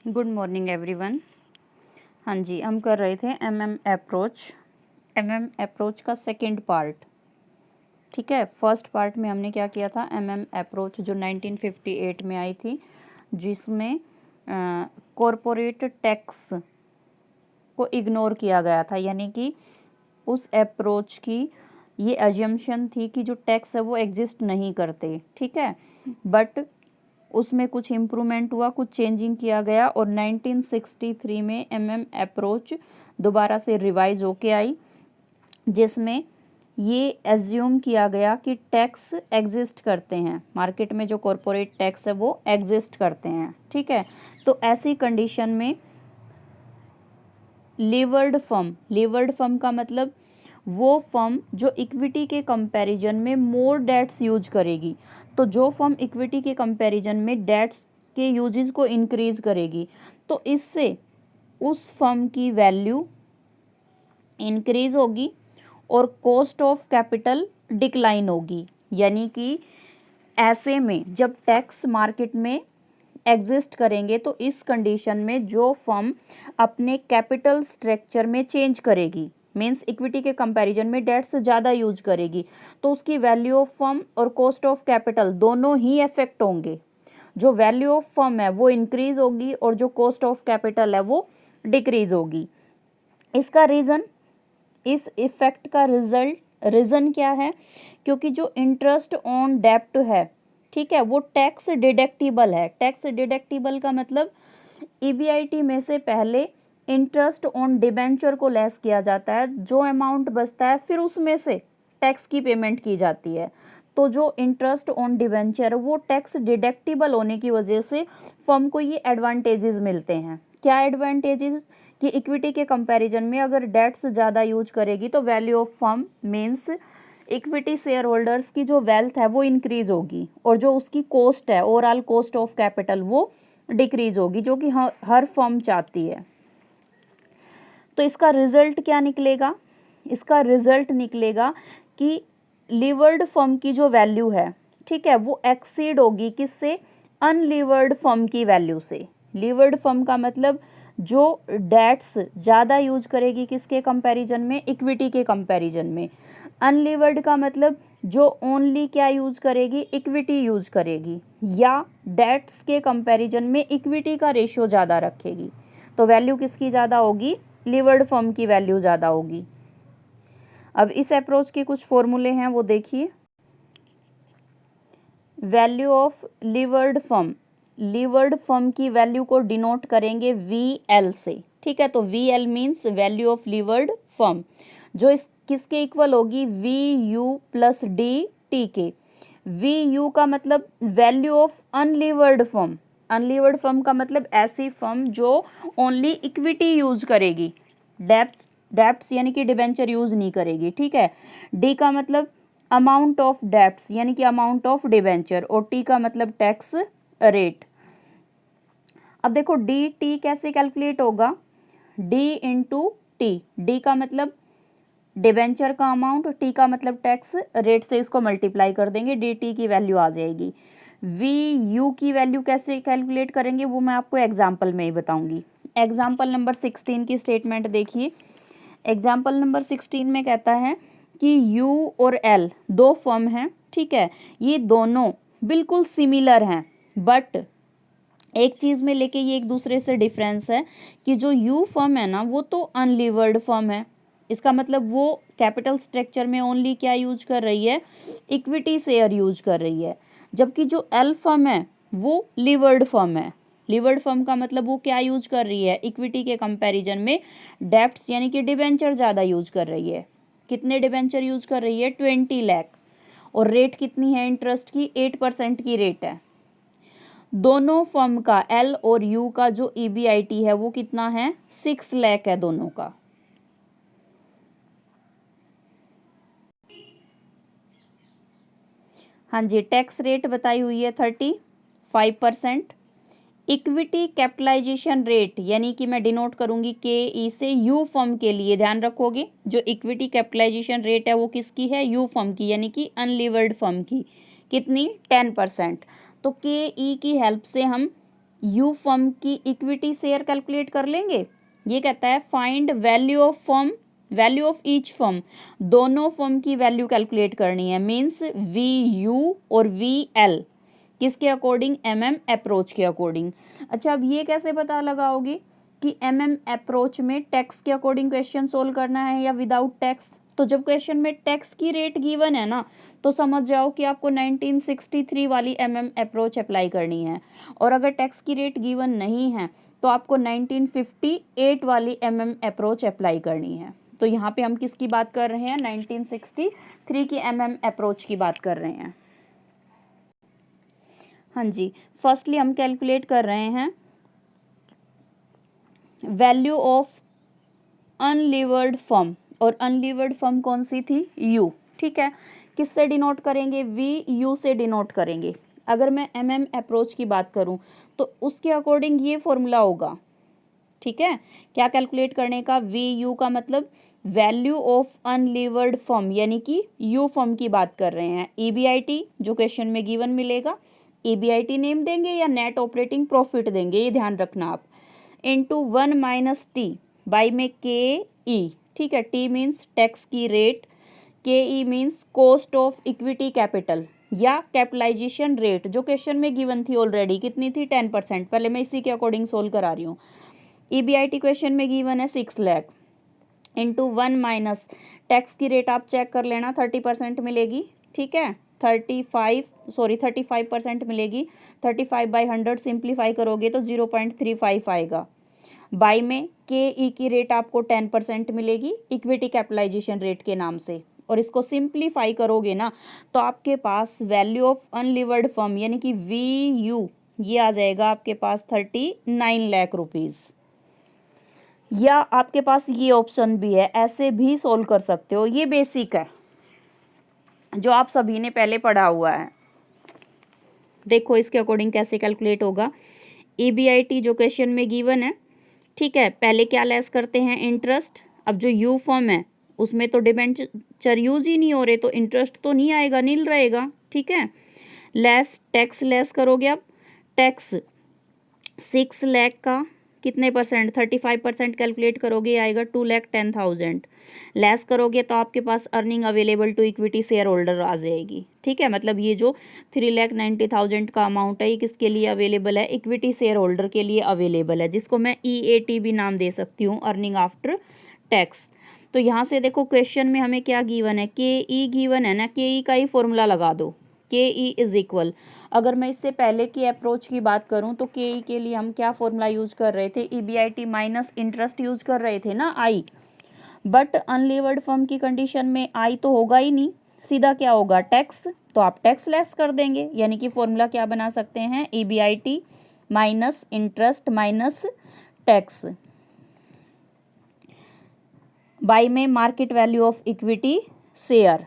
Good morning everyone. हाँ जी, हम कर रहे थे एमएम अप्रोच का सेकंड पार्ट। ठीक है, फर्स्ट पार्ट में हमने क्या किया था, एमएम अप्रोच जो 1958 में आई थी, जिसमें कॉरपोरेट टैक्स को इग्नोर किया गया था। यानी कि उस अप्रोच की ये अजम्पशन थी कि जो टैक्स है वो एग्जिस्ट नहीं करते। ठीक है, बट उसमें कुछ इम्प्रूवमेंट हुआ, कुछ चेंजिंग किया गया और 1963 में एमएम अप्रोच दोबारा से रिवाइज होके आई, जिसमें ये एज्यूम किया गया कि टैक्स एग्जिस्ट करते हैं, मार्केट में जो कॉरपोरेट टैक्स है वो एग्जिस्ट करते हैं। ठीक है, तो ऐसी कंडीशन में लीवर्ड फर्म का मतलब वो फर्म जो इक्विटी के कंपैरिजन में मोर डेट्स यूज करेगी। तो जो फर्म इक्विटी के कंपैरिजन में डेट्स के यूजेस को इंक्रीज करेगी, तो इससे उस फर्म की वैल्यू इंक्रीज होगी और कॉस्ट ऑफ कैपिटल डिक्लाइन होगी। यानी कि ऐसे में जब टैक्स मार्केट में एग्जिस्ट करेंगे तो इस कंडीशन में जो फर्म अपने कैपिटल स्ट्रक्चर में चेंज करेगी, मींस इक्विटी के कंपैरिजन में डेट्स ज़्यादा यूज करेगी, तो उसकी वैल्यू ऑफ फर्म और कॉस्ट ऑफ कैपिटल दोनों ही इफेक्ट होंगे। जो वैल्यू ऑफ फर्म है वो इंक्रीज होगी और जो कॉस्ट ऑफ कैपिटल है वो डिक्रीज होगी। इसका रीज़न, इस इफेक्ट का रीज़न क्या है? क्योंकि जो इंटरेस्ट ऑन डेब्ट है, ठीक है, वो टैक्स डिडक्टिबल है। टैक्स डिडक्टिबल का मतलब ईबीआईटी में से पहले इंटरेस्ट ऑन डिबेंचर को लेस किया जाता है, जो अमाउंट बचता है फिर उसमें से टैक्स की पेमेंट की जाती है। तो जो इंटरेस्ट ऑन डिबेंचर वो टैक्स डिडक्टिबल होने की वजह से फर्म को ये एडवांटेजेस मिलते हैं। क्या एडवांटेजेस? कि इक्विटी के कंपैरिजन में अगर डेट्स ज़्यादा यूज करेगी तो value of firm means equity share holders की जो वेल्थ है वो इंक्रीज होगी और जो उसकी कॉस्ट है, ओवरऑल कॉस्ट ऑफ कैपिटल, वो डिक्रीज होगी, जो कि हर फर्म चाहती है। तो इसका रिजल्ट क्या निकलेगा? इसका रिजल्ट निकलेगा कि लीवर्ड फर्म की जो वैल्यू है, ठीक है, वो एक्सीड होगी किससे? अनलीवर्ड फर्म की वैल्यू से। लीवर्ड फर्म का मतलब जो डेट्स ज़्यादा यूज करेगी किसके कंपैरिजन में? इक्विटी के कंपैरिजन में। अनलीवर्ड का मतलब जो ओनली क्या यूज करेगी? इक्विटी यूज करेगी या डेट्स के कंपैरिजन में इक्विटी का रेशियो ज़्यादा रखेगी। तो वैल्यू किसकी ज़्यादा होगी? लीवर्ड फर्म की वैल्यू ज़्यादा होगी। अब इस अप्रोच के कुछ फॉर्मूले हैं, वो देखिए। वैल्यू ऑफ लीवर्ड फर्म की वैल्यू को डिनोट करेंगे VL से। ठीक है, तो VL means value of levered firm, जो इस किसके इक्वल होगी? VU प्लस DT के। VU का मतलब value of unlevered firm. Unlevered firm का मतलब ऐसी फर्म जो ओनली इक्विटी यूज करेगी, डेब्ट्स यानी कि डिबेंचर यूज नहीं करेगी। ठीक है, डी का मतलब अमाउंट ऑफ डेब्ट्स यानी कि अमाउंट ऑफ डिबेंचर, और टी का मतलब टैक्स रेट। अब देखो डी टी कैसे कैलकुलेट होगा? D into T. डी का मतलब डिबेंचर का अमाउंट, टी का मतलब टैक्स रेट से इसको मल्टीप्लाई कर देंगे, डी टी की वैल्यू आ जाएगी। वी यू की वैल्यू कैसे कैलकुलेट करेंगे वो मैं आपको एग्जाम्पल में ही बताऊंगी। एग्जाम्पल नंबर 16 की स्टेटमेंट देखिए। एग्जाम्पल नंबर 16 में कहता है कि यू और एल दो फर्म हैं, ठीक है, ये दोनों बिल्कुल सिमिलर हैं, बट एक चीज़ में लेके ये एक दूसरे से डिफरेंस है कि जो यू फर्म है ना वो तो अनलीवर्ड फर्म है। इसका मतलब वो कैपिटल स्ट्रक्चर में ओनली क्या यूज कर रही है? इक्विटी शेयर यूज कर रही है। जबकि जो एल फर्म है वो लीवर्ड फर्म है। लीवर्ड फर्म का मतलब वो क्या यूज कर रही है? इक्विटी के कंपैरिजन में डेब्ट्स यानी कि डिबेंचर ज़्यादा यूज कर रही है। कितने डिबेंचर यूज कर रही है? 20 लाख। और रेट कितनी है इंटरेस्ट की? 8% की रेट है। दोनों फर्म का, एल और यू का जो ईबीआईटी है वो कितना है? 6 लाख है दोनों का। हाँ जी, टैक्स रेट बताई हुई है 35%। इक्विटी कैपिटलाइजेशन रेट यानी कि मैं डिनोट करूंगी KE से, यू फर्म के लिए ध्यान रखोगे जो इक्विटी कैपिटलाइजेशन रेट है वो किसकी है? यू फर्म की, यानी कि अनलीवर्ड फर्म की। कितनी? 10%। तो KE की हेल्प से हम यू फर्म की इक्विटी शेयर कैलकुलेट कर लेंगे। ये कहता है find value of firm, value of each firm, दोनों फर्म की वैल्यू कैलकुलेट करनी है। मीन्स वी यू और वी एल किसके अकॉर्डिंग, एम एम अप्रोच के अकॉर्डिंग। अच्छा, अब ये कैसे पता लगाओगे कि एम एम अप्रोच में टैक्स के अकॉर्डिंग क्वेश्चन सोल्व करना है या विदाउट टैक्स। तो जब क्वेश्चन में टैक्स की रेट गिवन है ना, तो समझ जाओ कि आपको 1963 वाली एम एम अप्रोच अप्लाई करनी है। और अगर टैक्स की रेट गिवन नहीं है तो आपको 1958 वाली एम एम अप्रोच अप्लाई करनी है। तो यहाँ पे हम किसकी बात कर रहे हैं, 1963 की एम एम अप्रोच की बात कर रहे हैं। हाँ जी, फर्स्टली हम कैलकुलेट कर रहे हैं वैल्यू ऑफ अनलीवर्ड फर्म, और अनलीवर्ड फर्म कौन सी थी, यू। ठीक है, किससे डिनोट करेंगे, वी यू से डिनोट करेंगे। अगर मैं एम एम अप्रोच की बात करूं तो उसके अकॉर्डिंग ये फॉर्मूला होगा। ठीक है, क्या कैलकुलेट करने का, वी यू का मतलब वैल्यू ऑफ अनलीवर्ड फर्म, यानी कि यू फर्म की बात कर रहे हैं। ईबीआईटी जो क्वेश्चन में गिवन मिलेगा, ईबीआईटी नेम देंगे या नेट ऑपरेटिंग प्रॉफिट देंगे, ये ध्यान रखना आप। इनटू 1 माइनस टी, बाई में के ई। ठीक है, टी मीन्स टैक्स की रेट, के E means cost of equity capital या कैपिटलाइजेशन रेट, जो क्वेश्चन में गिवन थी ऑलरेडी, कितनी थी, 10%। पहले मैं इसी के अकॉर्डिंग सोल्व करा रही हूँ। ईबीआईटी क्वेश्चन में गिवन है 6 लाख, इंटू 1 माइनस टैक्स की रेट आप चेक कर लेना, 30% मिलेगी। ठीक है, 35% मिलेगी। 35/100 सिंप्लीफाई करोगे तो 0.35 आएगा। बाई में के ई की रेट आपको 10% मिलेगी इक्विटी कैपिटलाइजेशन रेट के नाम से, और इसको सिंप्लीफाई करोगे ना तो आपके पास वैल्यू ऑफ अनलीवर्ड फर्म यानी कि वी यू, ये आ जाएगा आपके पास 39 लाख रुपीज़। या आपके पास ये ऑप्शन भी है, ऐसे भी सोल्व कर सकते हो। ये बेसिक है जो आप सभी ने पहले पढ़ा हुआ है। देखो इसके अकॉर्डिंग कैसे कैलकुलेट होगा। ईबीआईटी जो क्वेश्चन में गिवन है, ठीक है, पहले क्या लेस करते हैं, इंटरेस्ट। अब जो यू फॉर्म है उसमें तो डिबेंचर यूज ही नहीं हो रहे, तो इंटरेस्ट तो नहीं आएगा, नील रहेगा। ठीक है, लेस टैक्स लेस करोगे। अब टैक्स 6 लाख का कितने परसेंट, 35% कैलकुलेट करोगे, आएगा 2,10,000। लेस करोगे तो आपके पास earning available to equity share holder आ जाएगी। ठीक है, मतलब ये जो 3,90,000 का अमाउंट है ये किसके लिए अवेलेबल है, इक्विटी शेयर होल्डर के लिए अवेलेबल है, जिसको मैं EAT भी नाम दे सकती हूँ, अर्निंग आफ्टर टैक्स। तो यहाँ से देखो क्वेश्चन में हमें क्या गिवन है, KE गिवन है ना, KE का ही फॉर्मूला लगा दो, KE इज इक्वल। अगर मैं इससे पहले की अप्रोच की बात करूं तो KE के लिए हम क्या फॉर्मूला यूज कर रहे थे, EBIT माइनस इंटरेस्ट यूज कर रहे थे ना, I। बट अनलीवर्ड फर्म की कंडीशन में I तो होगा ही नहीं, सीधा क्या होगा, टैक्स। तो आप टैक्स लेस कर देंगे, यानी कि फॉर्मूला क्या बना सकते हैं, EBIT minus interest minus tax, by में market value of equity share.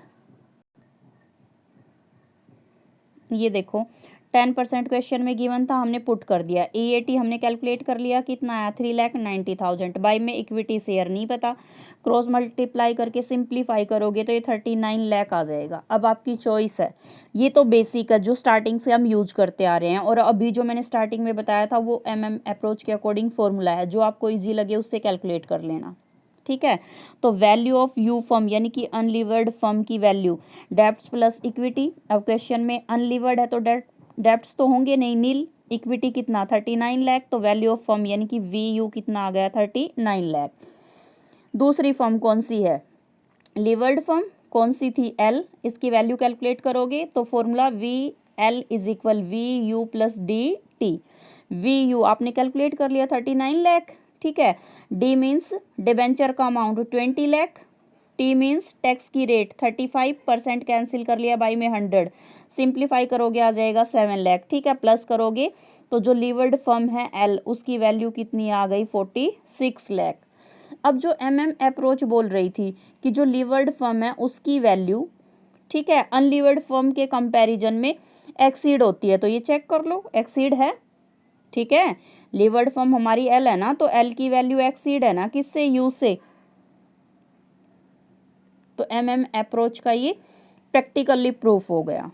ये देखो 10% क्वेश्चन में गिवन था, हमने पुट कर दिया। EAT हमने कैलकुलेट कर लिया, कितना आया, 3,90,000। बाई में इक्विटी शेयर नहीं पता, क्रॉस मल्टीप्लाई करके सिंप्लीफाई करोगे तो ये 39 लाख आ जाएगा। अब आपकी चॉइस है, ये तो बेसिक है जो स्टार्टिंग से हम यूज करते आ रहे हैं, और अभी जो मैंने स्टार्टिंग में बताया था वो MM अप्रोच के अकॉर्डिंग फॉर्मूला है, जो आपको ईजी लगे उससे कैलकुलेट कर लेना। ठीक है, तो वैल्यू ऑफ यू फर्म यानी कि अनलीवर्ड फर्म की वैल्यू, डेब्ट्स प्लस इक्विटी। अब क्वेश्चन में अनलीवर्ड है तो डेब्ट्स तो होंगे नहीं, नील। इक्विटी कितना, 39 लाख, तो वैल्यू ऑफ फर्म यानी कि VU कितना आ गया, 39 लाख। दूसरी फर्म कौन सी है, लीवर्ड फर्म, कौन सी थी, L। इसकी वैल्यू कैलकुलेट करोगे तो formula VL is equal VU plus DT। VU आपने कैलकुलेट कर लिया 39 लाख। ठीक है, D मीन्स डिबेंचर का amount 20 lakh, T means tax की रेट 35% कैंसिल कर लिया, बाई में 100 सिंप्लीफाई करोगे आ जाएगा 7 लाख। ठीक है, प्लस करोगे तो जो लीवर्ड फर्म है L उसकी वैल्यू कितनी आ गई, 46 लाख। अब जो MM अप्रोच बोल रही थी कि जो लीवर्ड फर्म है उसकी वैल्यू, ठीक है, अनलीवर्ड फर्म के कंपैरिजन में एक्सीड होती है, तो ये चेक कर लो, एक्सीड है। ठीक है, लीवर्ड फर्म हमारी L है ना, तो L की वैल्यू एक्सीड है ना, किससे, U से। तो MM अप्रोच का ये प्रैक्टिकली प्रूफ हो गया।